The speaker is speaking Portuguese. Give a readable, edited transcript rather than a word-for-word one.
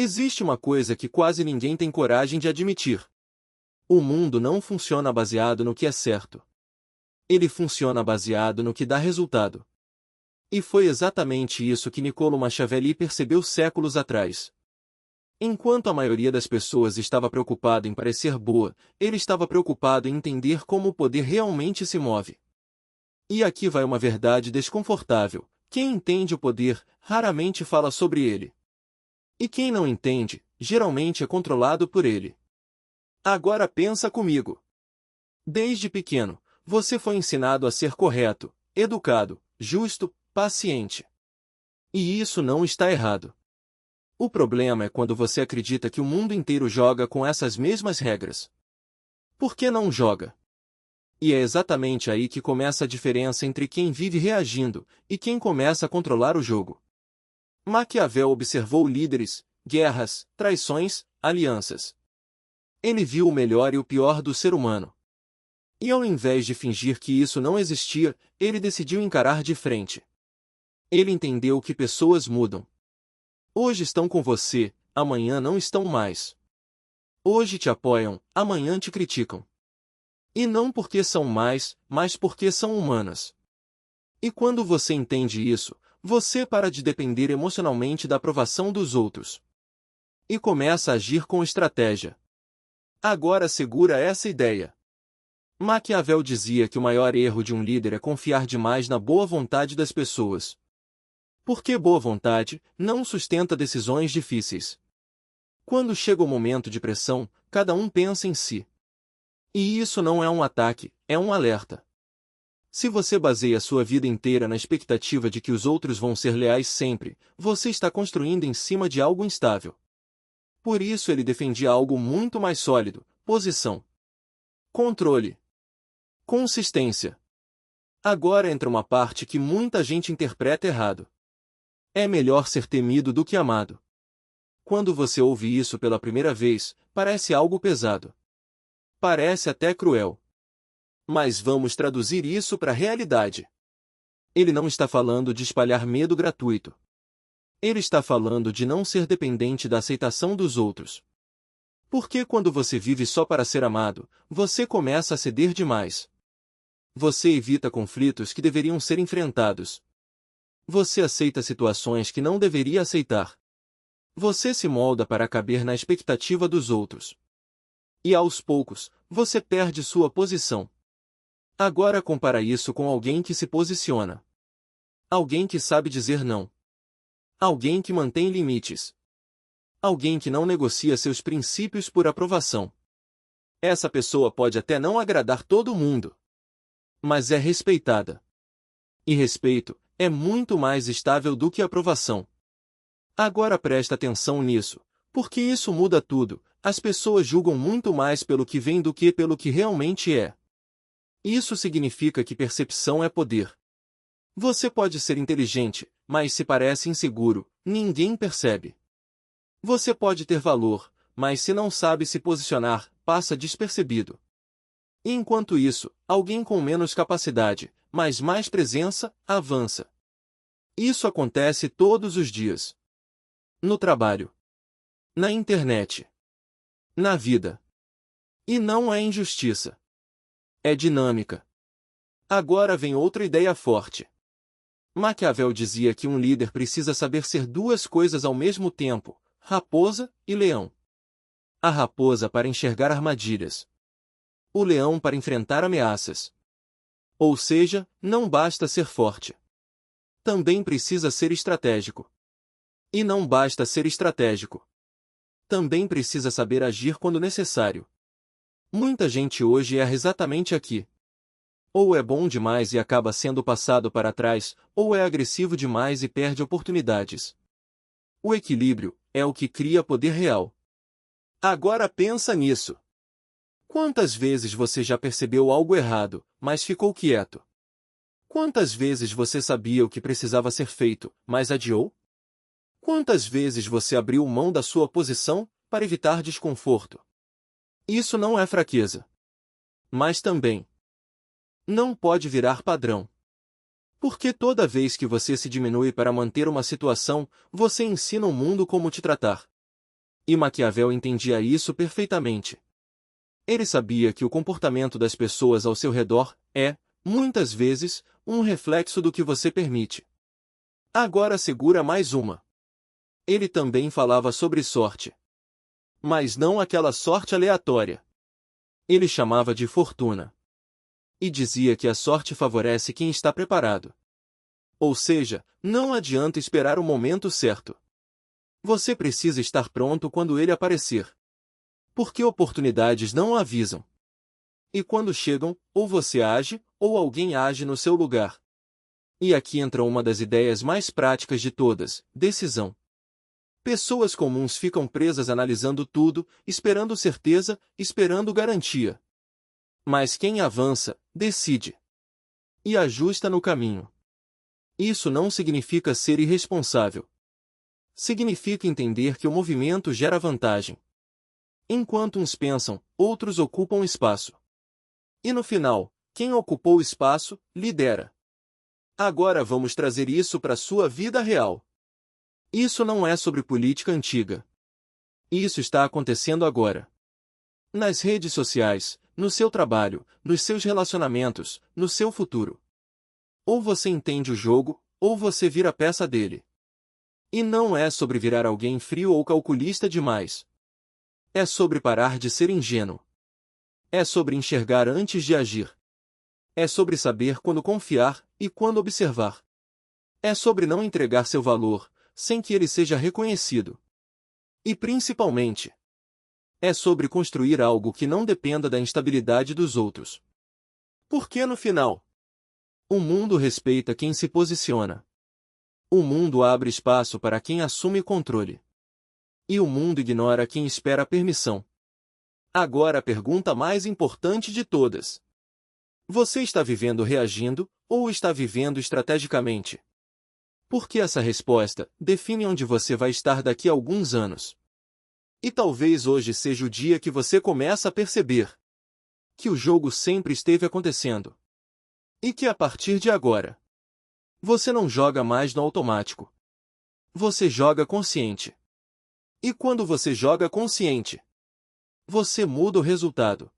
Existe uma coisa que quase ninguém tem coragem de admitir. O mundo não funciona baseado no que é certo. Ele funciona baseado no que dá resultado. E foi exatamente isso que Niccolo Machiavelli percebeu séculos atrás. Enquanto a maioria das pessoas estava preocupada em parecer boa, ele estava preocupado em entender como o poder realmente se move. E aqui vai uma verdade desconfortável: quem entende o poder, raramente fala sobre ele. E quem não entende, geralmente é controlado por ele. Agora pensa comigo. Desde pequeno, você foi ensinado a ser correto, educado, justo, paciente. E isso não está errado. O problema é quando você acredita que o mundo inteiro joga com essas mesmas regras. Por que não joga? E é exatamente aí que começa a diferença entre quem vive reagindo e quem começa a controlar o jogo. Maquiavel observou líderes, guerras, traições, alianças. Ele viu o melhor e o pior do ser humano. E ao invés de fingir que isso não existia, ele decidiu encarar de frente. Ele entendeu que pessoas mudam. Hoje estão com você, amanhã não estão mais. Hoje te apoiam, amanhã te criticam. E não porque são mais, mas porque são humanas. E quando você entende isso, você para de depender emocionalmente da aprovação dos outros. E começa a agir com estratégia. Agora segura essa ideia. Maquiavel dizia que o maior erro de um líder é confiar demais na boa vontade das pessoas. Porque boa vontade não sustenta decisões difíceis. Quando chega o momento de pressão, cada um pensa em si. E isso não é um ataque, é um alerta. Se você baseia sua vida inteira na expectativa de que os outros vão ser leais sempre, você está construindo em cima de algo instável. Por isso ele defendia algo muito mais sólido: posição, controle, consistência. Agora entra uma parte que muita gente interpreta errado. É melhor ser temido do que amado. Quando você ouve isso pela primeira vez, parece algo pesado. Parece até cruel. Mas vamos traduzir isso para a realidade. Ele não está falando de espalhar medo gratuito. Ele está falando de não ser dependente da aceitação dos outros. Porque quando você vive só para ser amado, você começa a ceder demais. Você evita conflitos que deveriam ser enfrentados. Você aceita situações que não deveria aceitar. Você se molda para caber na expectativa dos outros. E aos poucos, você perde sua posição. Agora compara isso com alguém que se posiciona. Alguém que sabe dizer não. Alguém que mantém limites. Alguém que não negocia seus princípios por aprovação. Essa pessoa pode até não agradar todo mundo, mas é respeitada. E respeito é muito mais estável do que aprovação. Agora presta atenção nisso, porque isso muda tudo. As pessoas julgam muito mais pelo que vem do que pelo que realmente é. Isso significa que percepção é poder. Você pode ser inteligente, mas se parece inseguro, ninguém percebe. Você pode ter valor, mas se não sabe se posicionar, passa despercebido. E enquanto isso, alguém com menos capacidade, mas mais presença, avança. Isso acontece todos os dias. No trabalho. Na internet. Na vida. E não é injustiça. É dinâmica. Agora vem outra ideia forte. Maquiavel dizia que um líder precisa saber ser duas coisas ao mesmo tempo: raposa e leão. A raposa para enxergar armadilhas. O leão para enfrentar ameaças. Ou seja, não basta ser forte. Também precisa ser estratégico. E não basta ser estratégico. Também precisa saber agir quando necessário. Muita gente hoje erra exatamente aqui. Ou é bom demais e acaba sendo passado para trás, ou é agressivo demais e perde oportunidades. O equilíbrio é o que cria poder real. Agora pensa nisso. Quantas vezes você já percebeu algo errado, mas ficou quieto? Quantas vezes você sabia o que precisava ser feito, mas adiou? Quantas vezes você abriu mão da sua posição para evitar desconforto? Isso não é fraqueza. Mas também não pode virar padrão. Porque toda vez que você se diminui para manter uma situação, você ensina o mundo como te tratar. E Maquiavel entendia isso perfeitamente. Ele sabia que o comportamento das pessoas ao seu redor é, muitas vezes, um reflexo do que você permite. Agora segura mais uma. Ele também falava sobre sorte. Mas não aquela sorte aleatória. Ele chamava de fortuna. E dizia que a sorte favorece quem está preparado. Ou seja, não adianta esperar o momento certo. Você precisa estar pronto quando ele aparecer. Porque oportunidades não avisam. E quando chegam, ou você age, ou alguém age no seu lugar. E aqui entra uma das ideias mais práticas de todas: decisão. Pessoas comuns ficam presas analisando tudo, esperando certeza, esperando garantia. Mas quem avança, decide. E ajusta no caminho. Isso não significa ser irresponsável. Significa entender que o movimento gera vantagem. Enquanto uns pensam, outros ocupam espaço. E no final, quem ocupou espaço, lidera. Agora vamos trazer isso para a sua vida real. Isso não é sobre política antiga. Isso está acontecendo agora. Nas redes sociais, no seu trabalho, nos seus relacionamentos, no seu futuro. Ou você entende o jogo, ou você vira peça dele. E não é sobre virar alguém frio ou calculista demais. É sobre parar de ser ingênuo. É sobre enxergar antes de agir. É sobre saber quando confiar e quando observar. É sobre não entregar seu valor, sem que ele seja reconhecido. E principalmente, é sobre construir algo que não dependa da instabilidade dos outros. Porque no final, o mundo respeita quem se posiciona. O mundo abre espaço para quem assume controle. E o mundo ignora quem espera permissão. Agora a pergunta mais importante de todas. Você está vivendo reagindo, ou está vivendo estrategicamente? Porque essa resposta define onde você vai estar daqui a alguns anos. E talvez hoje seja o dia que você começa a perceber que o jogo sempre esteve acontecendo. E que a partir de agora, você não joga mais no automático. Você joga consciente. E quando você joga consciente, você muda o resultado.